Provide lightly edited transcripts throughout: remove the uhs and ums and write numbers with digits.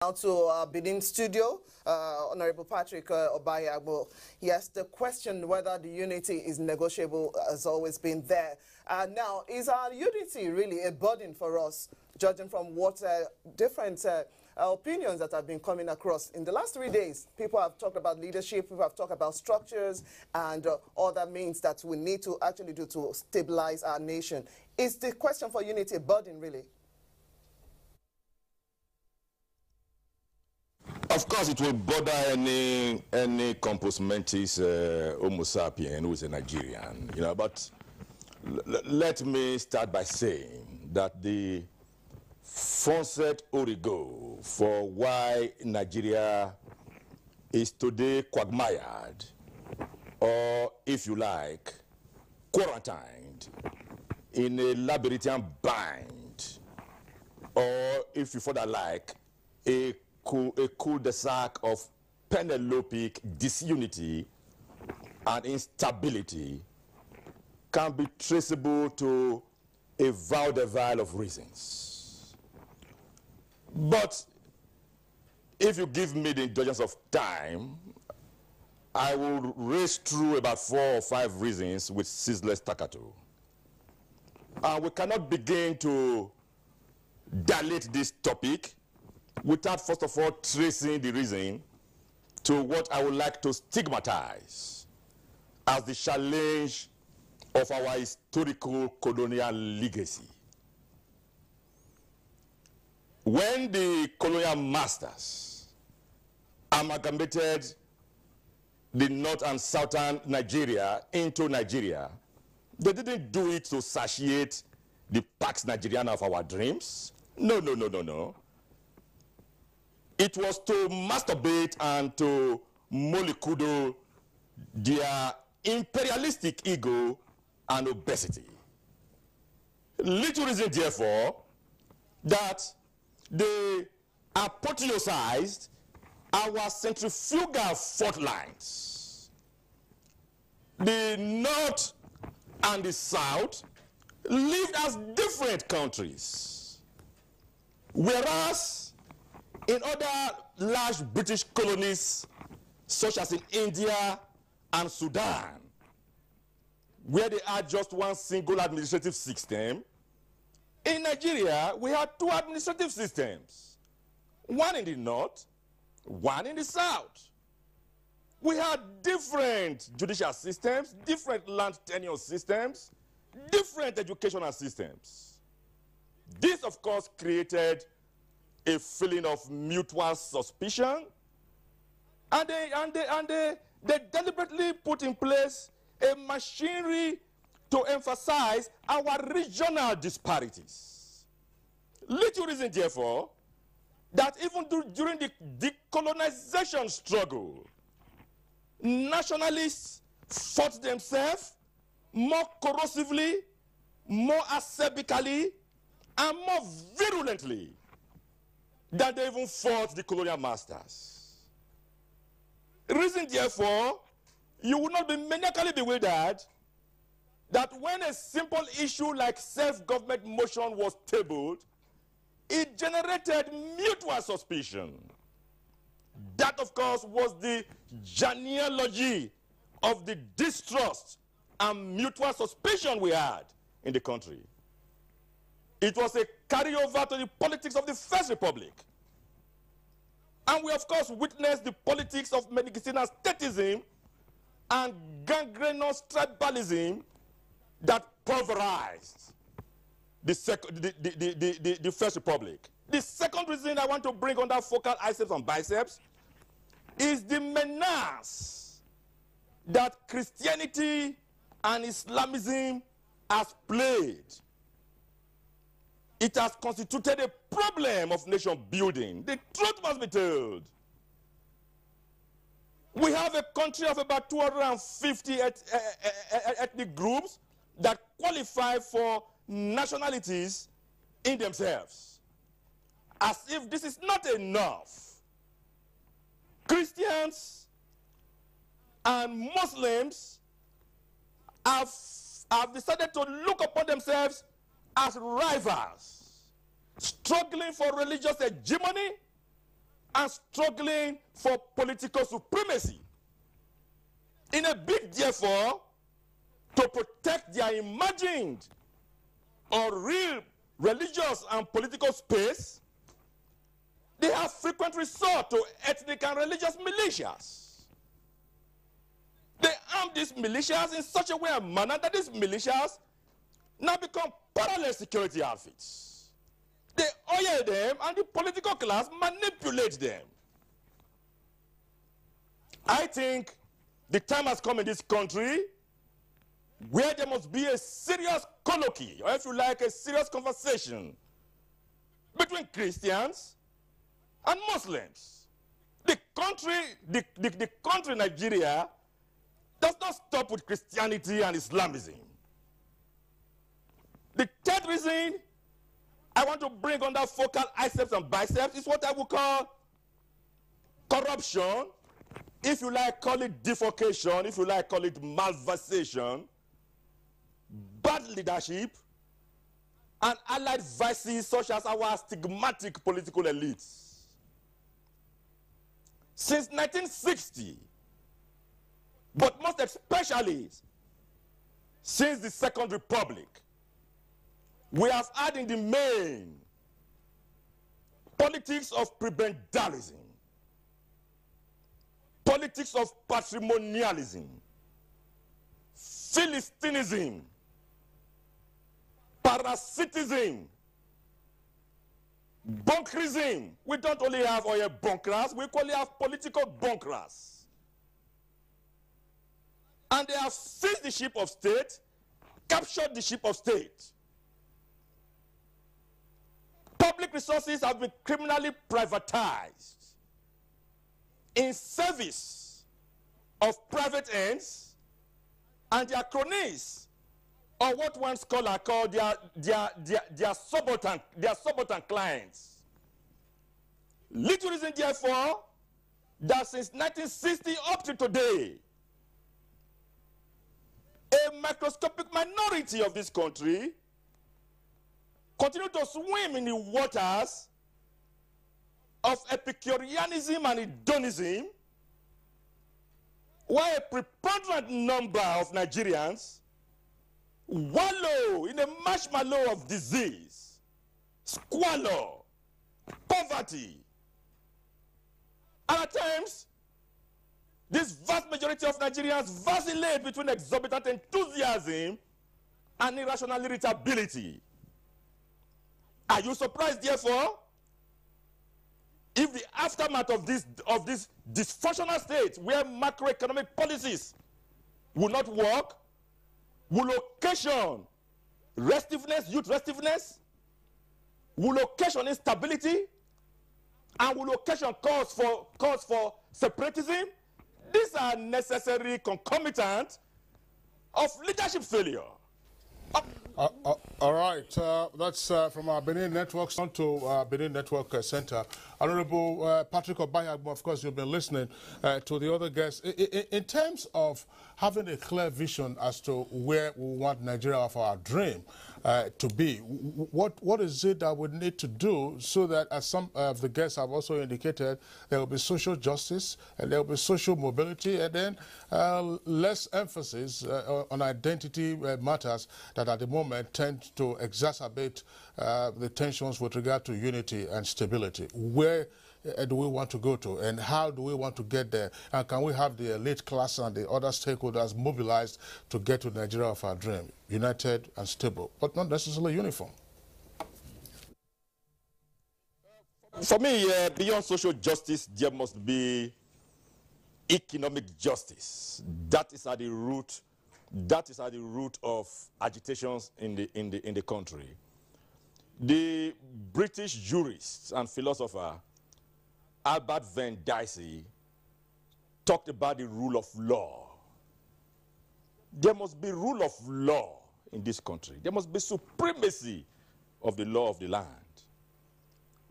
Now to our Benin studio, Honorable Patrick Obahiagbon. Yes, the question whether the unity is negotiable has always been there. Now, is our unity really a burden for us, judging from what different opinions that have been coming across? In the last 3 days, people have talked about leadership, people have talked about structures and other means that we need to actually do to stabilize our nation. Is the question for unity a burden, really? Of course, it will bother any compos mentis Homo sapien who is a Nigerian, you know. But let me start by saying that the foncet origo for why Nigeria is today quagmired, or if you like, quarantined in a labyrinthian bind, or if you further like, a cul-de-sac of Penelopic disunity and instability, can be traceable to a vaudeville of reasons. But if you give me the indulgence of time, I will race through about 4 or 5 reasons with ceaseless staccato. We cannot begin to dilate this topic without first of all tracing the reason to what I would like to stigmatize as the challenge of our historical colonial legacy. When the colonial masters amalgamated the north and southern Nigeria into Nigeria, they didn't do it to satiate the Pax Nigeriana of our dreams. No, no, no, no, no. It was to masturbate and to mollycoddle their imperialistic ego and obesity. Little reason, therefore, that they apotheosized our centrifugal fault lines. The North and the South lived as different countries, whereas in other large British colonies, such as in India and Sudan, where they had just one single administrative system, in Nigeria, we had 2 administrative systems, one in the north, one in the south. We had different judicial systems, different land tenure systems, different educational systems. This, of course, created a feeling of mutual suspicion, and they deliberately put in place a machinery to emphasize our regional disparities. Little reason, therefore, that even during the decolonization struggle, nationalists fought themselves more corrosively, more acerbically, and more virulently than they even fought the colonial masters. Reason, therefore, you will not be maniacally bewildered that when a simple issue like self-government motion was tabled, it generated mutual suspicion. That, of course, was the genealogy of the distrust and mutual suspicion we had in the country. It was a carryover to the politics of the First Republic. And we, of course, witnessed the politics of medicinal statism and gangrenous tribalism that pulverized the First Republic. The second reason I want to bring under focal iceps and biceps is the menace that Christianity and Islamism has played. It has constituted a problem of nation building. The truth must be told. We have a country of about 250 ethnic groups that qualify for nationalities in themselves. As if this is not enough, Christians and Muslims have decided to look upon themselves as rivals, struggling for religious hegemony and struggling for political supremacy in a bid, therefore, to protect their imagined or real religious and political space. They have frequent resort to ethnic and religious militias. They arm these militias in such a way and manner that these militias now become parallel security outfits. They oil them and the political class manipulate them. I think the time has come in this country where there must be a serious colloquy, or if you like, a serious conversation between Christians and Muslims. The country Nigeria does not stop with Christianity and Islamism. The third reason I want to bring under focal biceps and biceps is what I would call corruption. If you like, call it defalcation. If you like, call it malversation, bad leadership, and allied vices such as our stigmatic political elites. Since 1960, but most especially since the Second Republic, we have had in the main politics of prebendalism, politics of patrimonialism, philistinism, parasitism, bunkerism. We don't only have oil bunkers, we equally have political bunkers. And they have seized the ship of state, captured the ship of state. Public resources have been criminally privatized in service of private ends and their cronies, or what one scholar called their subaltern clients. Little reason, therefore, that since 1960 up to today, a microscopic minority of this country continue to swim in the waters of Epicureanism and hedonism, while a preponderant number of Nigerians wallow in a marshmallow of disease, squalor, poverty. And at times, this vast majority of Nigerians vacillate between exorbitant enthusiasm and irrational irritability. Are you surprised, therefore, if the aftermath of this dysfunctional state, where macroeconomic policies will not work, will occasion restiveness, youth restiveness, will occasion instability, and will occasion cause for separatism? These are necessary concomitants of leadership failure. All right, that's from our Benin Network on to Benin Network Center. Honorable Patrick Obahiagbon, of course, you've been listening to the other guests. In terms of having a clear vision as to where we want Nigeria of our dream to be, what is it that we need to do so that, as some of the guests have also indicated, there will be social justice and there will be social mobility, and then less emphasis on identity matters that at the moment tend to exacerbate the tensions with regard to unity and stability? Where do we want to go to, and how do we want to get there? And can we have the elite class and the other stakeholders mobilized to get to Nigeria of our dream, united and stable, but not necessarily uniform? For me, beyond social justice, there must be economic justice. That is at the root. That is at the root of agitations in the country. The British jurist and philosopher Albert Van Dicey talked about the rule of law. There must be rule of law in this country. There must be supremacy of the law of the land.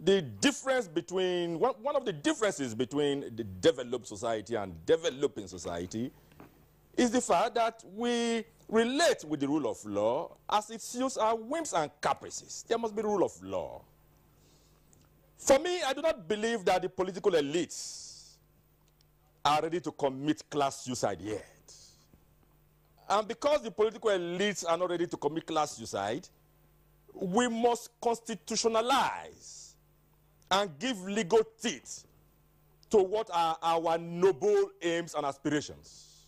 The difference between, one of the differences between the developed society and developing society is the fact that we relate with the rule of law as it suits our whims and caprices. There must be rule of law. For me, I do not believe that the political elites are ready to commit class suicide yet. And because the political elites are not ready to commit class suicide, we must constitutionalize and give legal teeth to what are our noble aims and aspirations.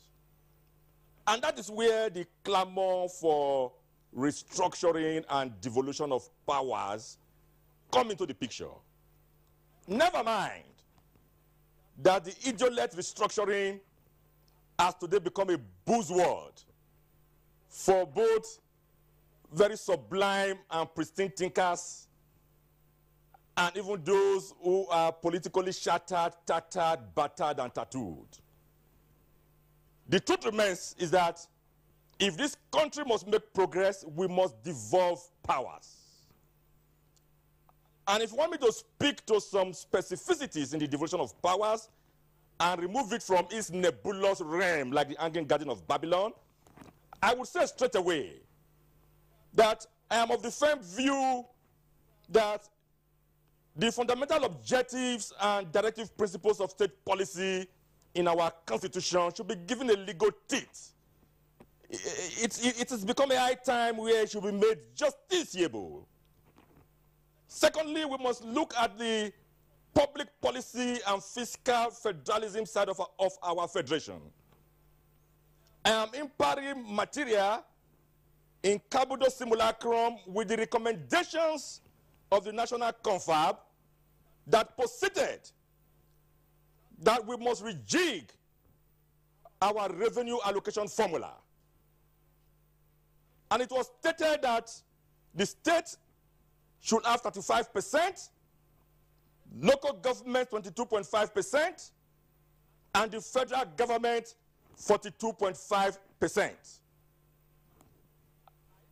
And that is where the clamor for restructuring and devolution of powers come into the picture. Never mind that the idiot restructuring has today become a buzzword for both very sublime and pristine thinkers and even those who are politically shattered, tattered, battered, and tattooed. The truth remains is that if this country must make progress, we must devolve powers. And if you want me to speak to some specificities in the devolution of powers and remove it from its nebulous realm like the hanging garden of Babylon, I would say straight away that I am of the firm view that the fundamental objectives and directive principles of state policy in our constitution should be given a legal teeth. It has become a high time where it should be made justiciable. Secondly, we must look at the public policy and fiscal federalism side of our federation. I am imparting material in Cabudo Simulacrum with the recommendations of the National Confab that posited that we must rejig our revenue allocation formula. And it was stated that the state should have 35%, local government 22.5%, and the federal government 42.5%.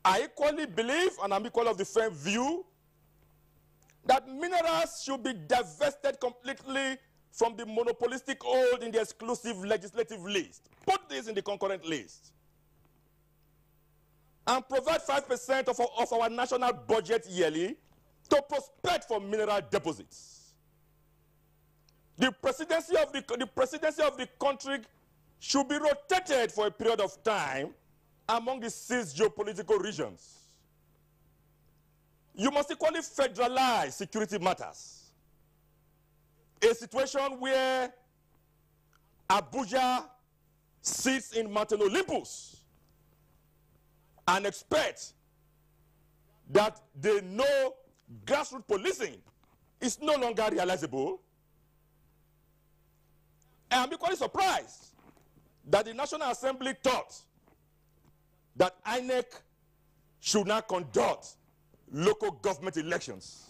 I equally believe, and I'm equally of the firm view, that minerals should be divested completely from the monopolistic hold in the exclusive legislative list. Put this in the concurrent list. And provide 5% of our national budget yearly to prospect for mineral deposits. The presidency of the country should be rotated for a period of time among the 6 geopolitical regions. You must equally federalize security matters. A situation where Abuja sits in Mountain Olympus and expect that they know grassroots policing is no longer realizable. I am equally surprised that the National Assembly thought that INEC should not conduct local government elections.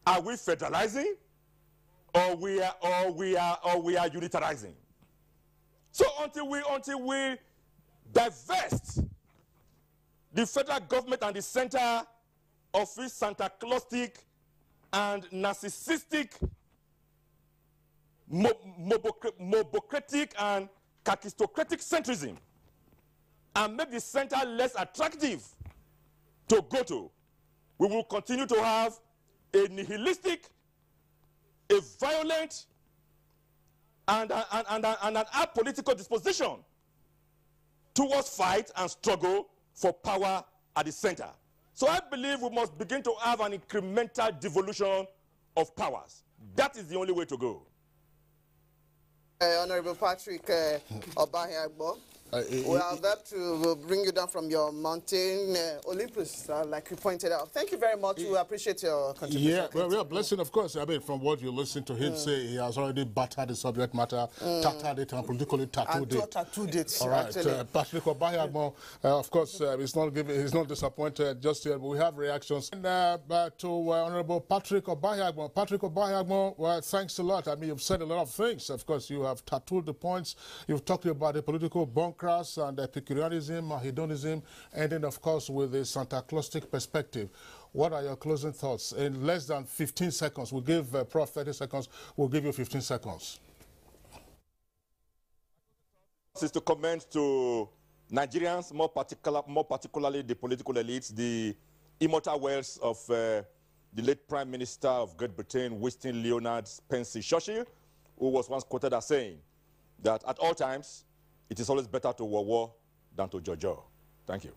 Are we federalizing, or we are unitarizing? So until we divest the federal government and the center of its Santa Claustic and narcissistic, mobocratic and kakistocratic centrism, and make the center less attractive to go to, we will continue to have a nihilistic, a violent, and an apolitical disposition towards fight and struggle for power at the center. So I believe we must begin to have an incremental devolution of powers. That is the only way to go. Honorable Patrick Obahiagbon, we are about to bring you down from your mountain Olympus, like you pointed out. Thank you very much. We appreciate your contribution. Yeah, well, we are blessing, of course. I mean, from what you listen to him say, he has already battered the subject matter, tattered it, and politically tattooed it. Tattooed it. All right, Patrick Obahiagbon, of course, he's not disappointed just yet, but we have reactions. And to Honorable Patrick Obahiagbon. Patrick Obahiagbon, well, thanks a lot. I mean, you've said a lot of things. Of course, you have tattooed the points. You've talked about the political bunkers and Epicureanism, hedonism, ending, of course, with the Santa Claustic perspective. What are your closing thoughts? In less than 15 seconds, we'll give Prof 30 seconds. We'll give you 15 seconds. This is to comment to Nigerians, more particularly the political elites, the immortal words of the late Prime Minister of Great Britain, Winston Leonard Spencer Churchill, who was once quoted as saying that at all times, it is always better to war than to jojo. Thank you.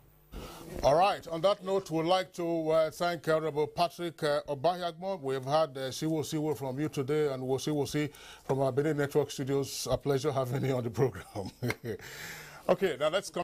All right. On that note, we'd like to thank Honorable Patrick Obahiagbon. We've had Siwo from you today, and we'll see from our Benin Network studios. A pleasure having you on the program. Okay, now let's come.